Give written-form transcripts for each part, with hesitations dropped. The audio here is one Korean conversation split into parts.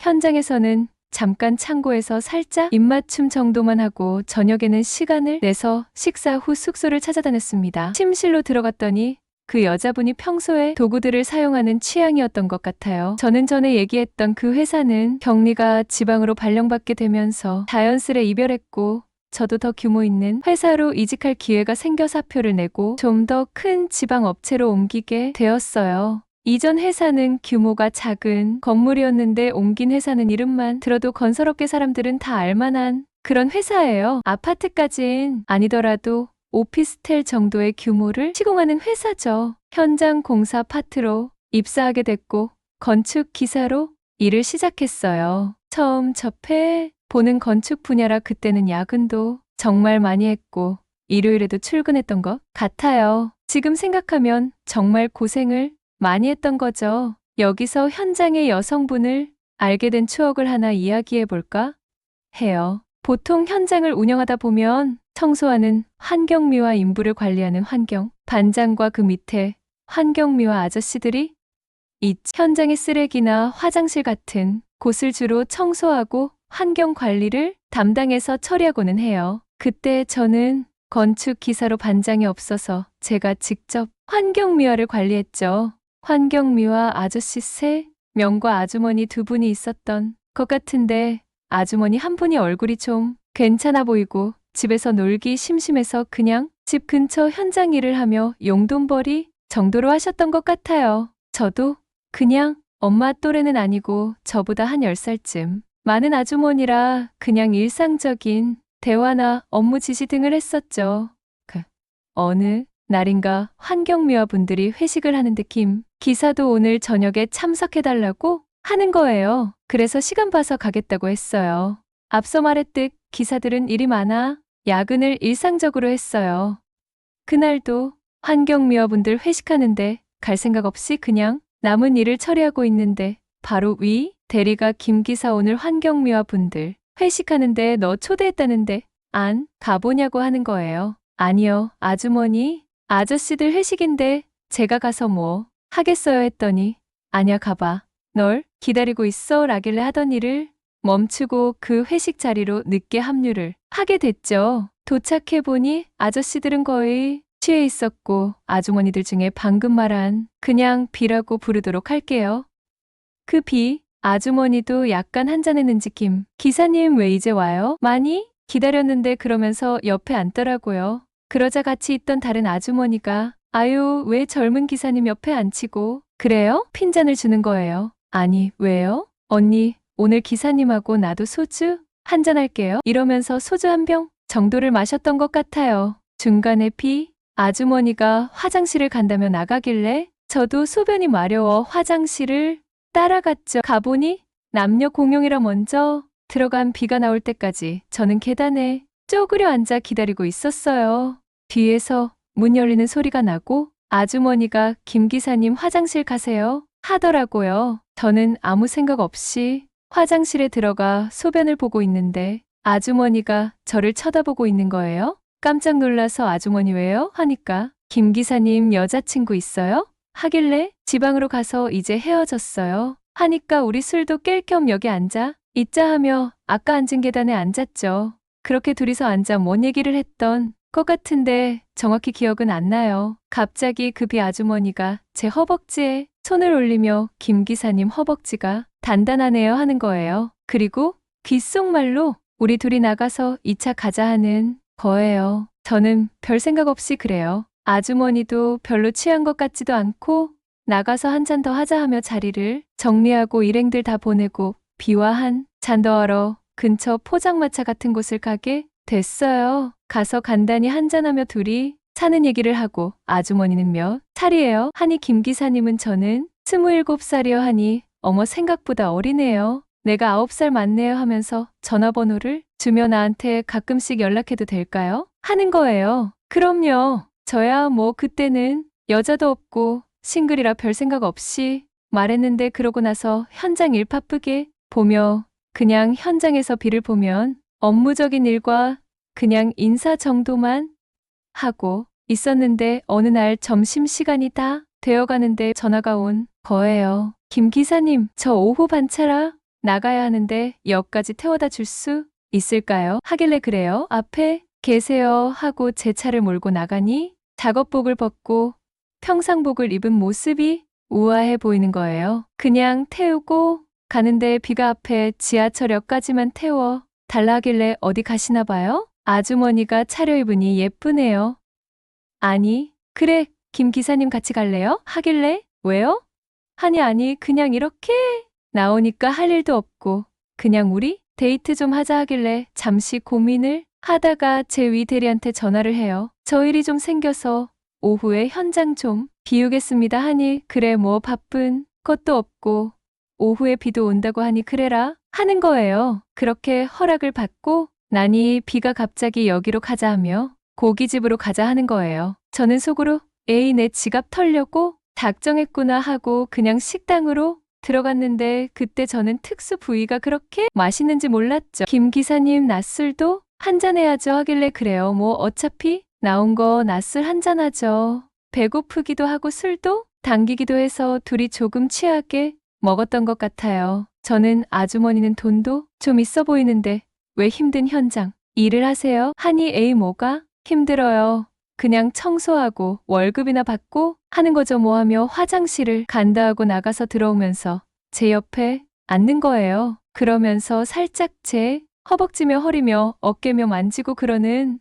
현장에서는 잠깐 창고에서 살짝 입맞춤 정도만 하고 저녁에는 시간을 내서 식사 후 숙소를 찾아다녔습니다. 침실로 들어갔더니 그 여자분이 평소에 도구들을 사용하는 취향이었던 것 같아요. 저는 전에 얘기했던 그 회사는 경리가 지방으로 발령받게 되면서 자연스레 이별했고 저도 더 규모 있는 회사로 이직할 기회가 생겨 사표를 내고 좀 더 큰 지방 업체로 옮기게 되었어요. 이전 회사는 규모가 작은 건물이었는데 옮긴 회사는 이름만 들어도 건설업계 사람들은 다 알만한 그런 회사예요. 아파트까진 아니더라도 오피스텔 정도의 규모를 시공하는 회사죠. 현장 공사 파트로 입사하게 됐고 건축 기사로 일을 시작했어요. 처음 접해 보는 건축 분야라 그때는 야근도 정말 많이 했고 일요일에도 출근했던 것 같아요. 지금 생각하면 정말 고생을 많이 했던 거죠. 여기서 현장의 여성분을 알게 된 추억을 하나 이야기해 볼까 해요. 보통 현장을 운영하다 보면 청소하는 환경미화 인부를 관리하는 환경 반장과 그 밑에 환경미화 아저씨들이 현장의 쓰레기나 화장실 같은 곳을 주로 청소하고 환경 관리를 담당해서 처리하고는 해요. 그때 저는 건축 기사로 반장이 없어서 제가 직접 환경미화를 관리했죠. 환경미화 아저씨 3명과 아주머니 2분이 있었던 것 같은데 아주머니 한 분이 얼굴이 좀 괜찮아 보이고 집에서 놀기 심심해서 그냥 집 근처 현장 일을 하며 용돈벌이 정도로 하셨던 것 같아요. 저도 그냥 엄마 또래는 아니고 저보다 한 10살쯤 많은 아주머니라 그냥 일상적인 대화나 업무 지시 등을 했었죠. 어느 날인가 환경미화 분들이 회식을 하는데 김 기사도 오늘 저녁에 참석해달라고 하는 거예요. 그래서 시간 봐서 가겠다고 했어요. 앞서 말했듯 기사들은 일이 많아 야근을 일상적으로 했어요. 그날도 환경미화 분들 회식하는데 갈 생각 없이 그냥 남은 일을 처리하고 있는데 바로 위 대리가 김 기사 오늘 환경미화 분들 회식하는데 너 초대했다는데 안 가보냐고 하는 거예요. 아니요, 아주머니. 아저씨들 회식인데 제가 가서 뭐 하겠어요 했더니 아냐 가봐. 널 기다리고 있어 라길래 하던 일을 멈추고 그 회식 자리로 늦게 합류를 하게 됐죠. 도착해보니 아저씨들은 거의 취해 있었고 아주머니들 중에 방금 말한 그냥 비라고 부르도록 할게요. 그 비 아주머니도 약간 한잔했는지 김 기사님 왜 이제 와요? 많이 기다렸는데 그러면서 옆에 앉더라고요. 그러자 같이 있던 다른 아주머니가 아유 왜 젊은 기사님 옆에 앉히고 그래요? 핀잔을 주는 거예요. 아니 왜요? 언니 오늘 기사님하고 나도 소주 한잔 할게요. 이러면서 소주 한 병 정도를 마셨던 것 같아요. 중간에 비 아주머니가 화장실을 간다며 나가길래 저도 소변이 마려워 화장실을 따라갔죠. 가보니 남녀 공용이라 먼저 들어간 비가 나올 때까지 저는 계단에 쪼그려 앉아 기다리고 있었어요. 뒤에서 문 열리는 소리가 나고 아주머니가 김 기사님 화장실 가세요 하더라고요. 저는 아무 생각 없이 화장실에 들어가 소변을 보고 있는데 아주머니가 저를 쳐다보고 있는 거예요. 깜짝 놀라서 아주머니 왜요? 하니까 김 기사님 여자친구 있어요? 하길래 지방으로 가서 이제 헤어졌어요. 하니까 우리 술도 깰 겸 여기 앉아 있자 하며 아까 앉은 계단에 앉았죠. 그렇게 둘이서 앉아 뭔 얘기를 했던 것 같은데 정확히 기억은 안 나요. 갑자기 그 비 아주머니가 제 허벅지에 손을 올리며 김 기사님 허벅지가 단단하네요 하는 거예요. 그리고 귓속말로 우리 둘이 나가서 2차 가자 하는 거예요. 저는 별 생각 없이 그래요. 아주머니도 별로 취한 것 같지도 않고 나가서 한 잔 더 하자 하며 자리를 정리하고 일행들 다 보내고 비와 한 잔 더 하러 근처 포장마차 같은 곳을 가게 됐어요. 가서 간단히 한잔하며 둘이 사는 얘기를 하고 아주머니는 몇 살이에요? 하니 김 기사님은 저는 27살이요 하니 어머 생각보다 어리네요. 내가 9살 맞네요 하면서 전화번호를 주며 나한테 가끔씩 연락해도 될까요? 하는 거예요. 그럼요. 저야 뭐 그때는 여자도 없고 싱글이라 별 생각 없이 말했는데 그러고 나서 현장 일 바쁘게 보며 그냥 현장에서 비를 보면 업무적인 일과 그냥 인사 정도만 하고 있었는데 어느 날 점심시간이 다 되어가는데 전화가 온 거예요. 김 기사님, 저 오후 반차라 나가야 하는데 역까지 태워다 줄 수 있을까요? 하길래 그래요. 앞에 계세요 하고 제 차를 몰고 나가니 작업복을 벗고 평상복을 입은 모습이 우아해 보이는 거예요. 그냥 태우고 가는데 비가 앞에 지하철역까지만 태워 달라 하길래 어디 가시나 봐요? 아주머니가 차려입으니 예쁘네요. 아니, 그래, 김 기사님 같이 갈래요? 하길래 왜요? 아니 그냥 이렇게 나오니까 할 일도 없고 그냥 우리 데이트 좀 하자 하길래 잠시 고민을 하다가 제 위 대리한테 전화를 해요. 저 일이 좀 생겨서 오후에 현장 좀 비우겠습니다 하니 그래 뭐 바쁜 것도 없고 오후에 비도 온다고 하니 그래라 하는 거예요. 그렇게 허락을 받고 나니 비가 갑자기 여기로 가자 하며 고깃집으로 가자 하는 거예요. 저는 속으로 에이 내 지갑 털려고 작정했구나 하고 그냥 식당으로 들어갔는데 그때 저는 특수 부위가 그렇게 맛있는지 몰랐죠. 김 기사님 낮술도 한잔해야죠 하길래 그래요. 뭐 어차피 나온 거 낮술 한잔하죠. 배고프기도 하고 술도 당기기도 해서 둘이 조금 취하게 먹었던 것 같아요. 저는 아주머니는 돈도 좀 있어 보이는데 왜 힘든 현장 일을 하세요? 하니 에이 뭐가 힘들어요. 그냥 청소하고 월급이나 받고 하는 거죠 뭐 하며 화장실을 간다 하고 나가서 들어오면서 제 옆에 앉는 거예요. 그러면서 살짝 제 허벅지며 허리며 어깨며 만지고 그러는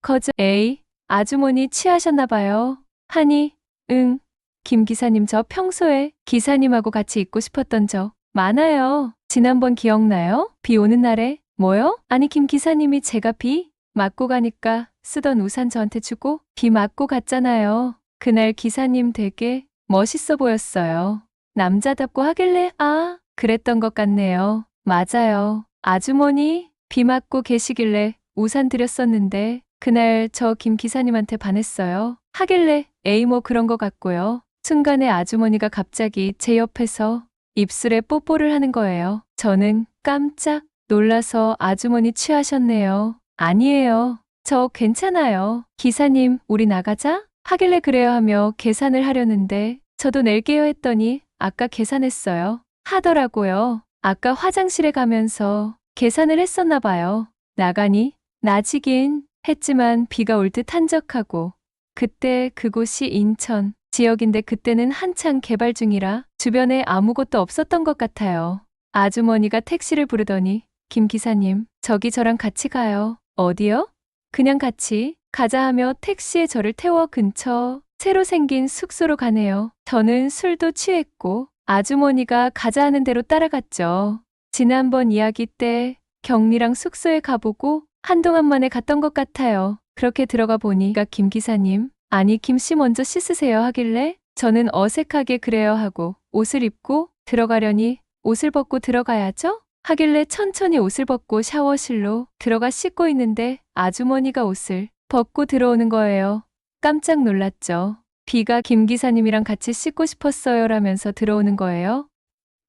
거죠. 에이, 아주머니 취하셨나 봐요. 하니 응, 김 기사님 저 평소에 기사님하고 같이 있고 싶었던 적 많아요. 지난번 기억나요? 비 오는 날에 뭐요? 아니 김 기사님이 제가 비 맞고 가니까 쓰던 우산 저한테 주고 비 맞고 갔잖아요. 그날 기사님 되게 멋있어 보였어요. 남자답고 하길래 아, 그랬던 것 같네요. 맞아요. 아주머니 비 맞고 계시길래 우산 드렸었는데 그날 저 김 기사님한테 반했어요. 하길래 에이 뭐 그런 거 같고요. 순간에 아주머니가 갑자기 제 옆에서 입술에 뽀뽀를 하는 거예요. 저는 깜짝 놀라서 아주머니 취하셨네요. 아니에요. 저 괜찮아요. 기사님, 우리 나가자? 하길래 그래요 하며 계산을 하려는데 저도 낼게요 했더니 아까 계산했어요. 하더라고요. 아까 화장실에 가면서 계산을 했었나 봐요. 나가니 나지긴 했지만 비가 올 듯 한적하고 그때 그곳이 인천 지역인데 그때는 한창 개발 중이라 주변에 아무것도 없었던 것 같아요. 아주머니가 택시를 부르더니 김 기사님, 저기 저랑 같이 가요. 어디요? 그냥 같이 가자 하며 택시에 저를 태워 근처 새로 생긴 숙소로 가네요. 저는 술도 취했고 아주머니가 가자 하는 대로 따라갔죠. 지난번 이야기 때 경리랑 숙소에 가보고 한동안 만에 갔던 것 같아요. 그렇게 들어가 보니까 김 기사님, 아니 김씨 먼저 씻으세요 하길래 저는 어색하게 그래요 하고 옷을 입고 들어가려니 옷을 벗고 들어가야죠? 하길래 천천히 옷을 벗고 샤워실로 들어가 씻고 있는데 아주머니가 옷을 벗고 들어오는 거예요. 깜짝 놀랐죠. 비가 김 기사님이랑 같이 씻고 싶었어요 라면서 들어오는 거예요.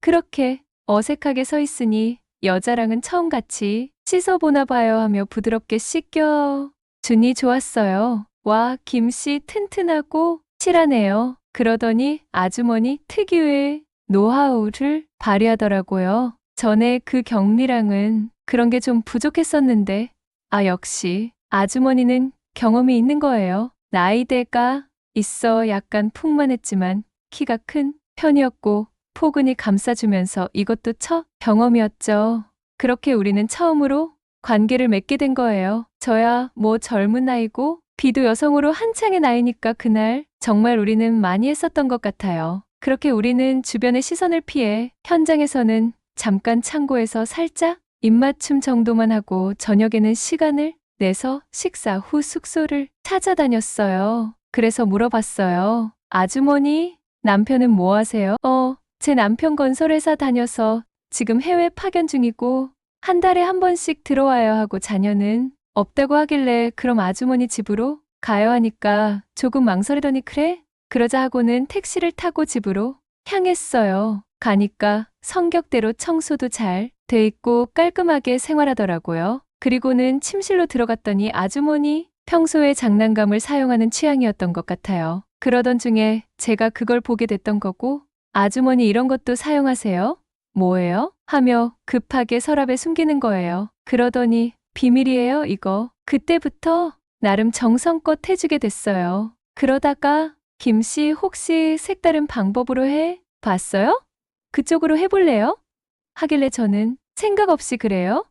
그렇게 어색하게 서 있으니 여자랑은 처음 같이 씻어보나 봐요 하며 부드럽게 씻겨 주니 좋았어요. 와, 김씨 튼튼하고 실하네요. 그러더니 아주머니 특유의 노하우를 발휘하더라고요. 전에 그 경리랑은 그런 게 좀 부족했었는데 아 역시 아주머니는 경험이 있는 거예요. 나이대가 있어 약간 풍만했지만 키가 큰 편이었고 포근히 감싸주면서 이것도 첫 경험이었죠. 그렇게 우리는 처음으로 관계를 맺게 된 거예요. 저야 뭐 젊은 나이고 비도 여성으로 한창의 나이니까 그날 정말 우리는 많이 했었던 것 같아요. 그렇게 우리는 주변의 시선을 피해 현장에서는 잠깐 창고에서 살짝 입맞춤 정도만 하고 저녁에는 시간을 내서 식사 후 숙소를 찾아다녔어요. 그래서 물어봤어요. 아주머니, 남편은 뭐 하세요? 제 남편 건설회사 다녀서 지금 해외 파견 중이고 한 달에 한 번씩 들어와요 하고 자녀는 없다고 하길래 그럼 아주머니 집으로 가요 하니까 조금 망설이더니 그래? 그러자 하고는 택시를 타고 집으로 향했어요. 가니까 성격대로 청소도 잘 돼 있고 깔끔하게 생활하더라고요. 그리고는 침실로 들어갔더니 아주머니 평소에 장난감을 사용하는 취향이었던 것 같아요. 그러던 중에 제가 그걸 보게 됐던 거고 아주머니 이런 것도 사용하세요? 뭐예요? 하며 급하게 서랍에 숨기는 거예요. 그러더니 비밀이에요, 이거. 그때부터 나름 정성껏 해주게 됐어요. 그러다가 김씨 혹시 색다른 방법으로 해 봤어요? 그쪽으로 해볼래요? 하길래 저는 생각 없이 그래요?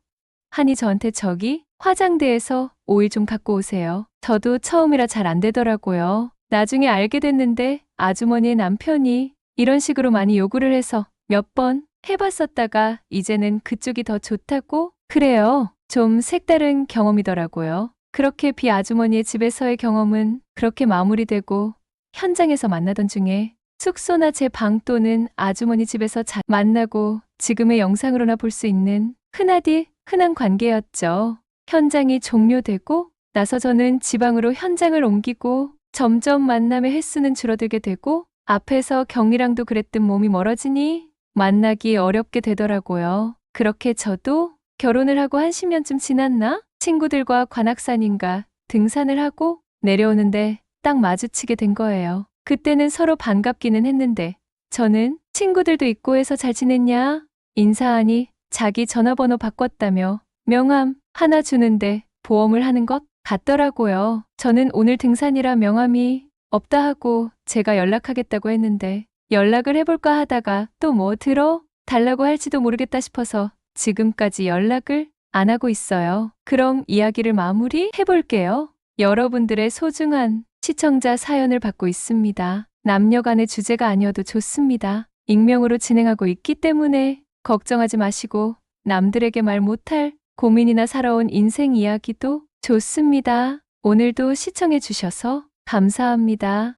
하니 저한테 저기 화장대에서 오일 좀 갖고 오세요. 저도 처음이라 잘 안 되더라고요. 나중에 알게 됐는데 아주머니의 남편이 이런 식으로 많이 요구를 해서 몇 번 해봤었다가 이제는 그쪽이 더 좋다고? 그래요. 좀 색다른 경험이더라고요. 그렇게 비아주머니의 집에서의 경험은 그렇게 마무리되고 현장에서 만나던 중에 숙소나 제 방 또는 아주머니 집에서 만나고 지금의 영상으로나 볼 수 있는 흔하디 흔한 관계였죠. 현장이 종료되고 나서 저는 지방으로 현장을 옮기고 점점 만남의 횟수는 줄어들게 되고 앞에서 경리랑도 그랬던 몸이 멀어지니 만나기 어렵게 되더라고요. 그렇게 저도 결혼을 하고 한 10년쯤 지났나? 친구들과 관악산인가 등산을 하고 내려오는데 딱 마주치게 된 거예요. 그때는 서로 반갑기는 했는데 저는 친구들도 있고 해서 잘 지냈냐? 인사하니 자기 전화번호 바꿨다며 명함 하나 주는데 보험을 하는 것 같더라고요. 저는 오늘 등산이라 명함이 없다 하고 제가 연락하겠다고 했는데 연락을 해볼까 하다가 또 뭐 들어 달라고 할지도 모르겠다 싶어서 지금까지 연락을 안 하고 있어요. 그럼 이야기를 마무리 해볼게요. 여러분들의 소중한 시청자 사연을 받고 있습니다. 남녀 간의 주제가 아니어도 좋습니다. 익명으로 진행하고 있기 때문에 걱정하지 마시고 남들에게 말 못할 고민이나 살아온 인생 이야기도 좋습니다. 오늘도 시청해 주셔서 감사합니다.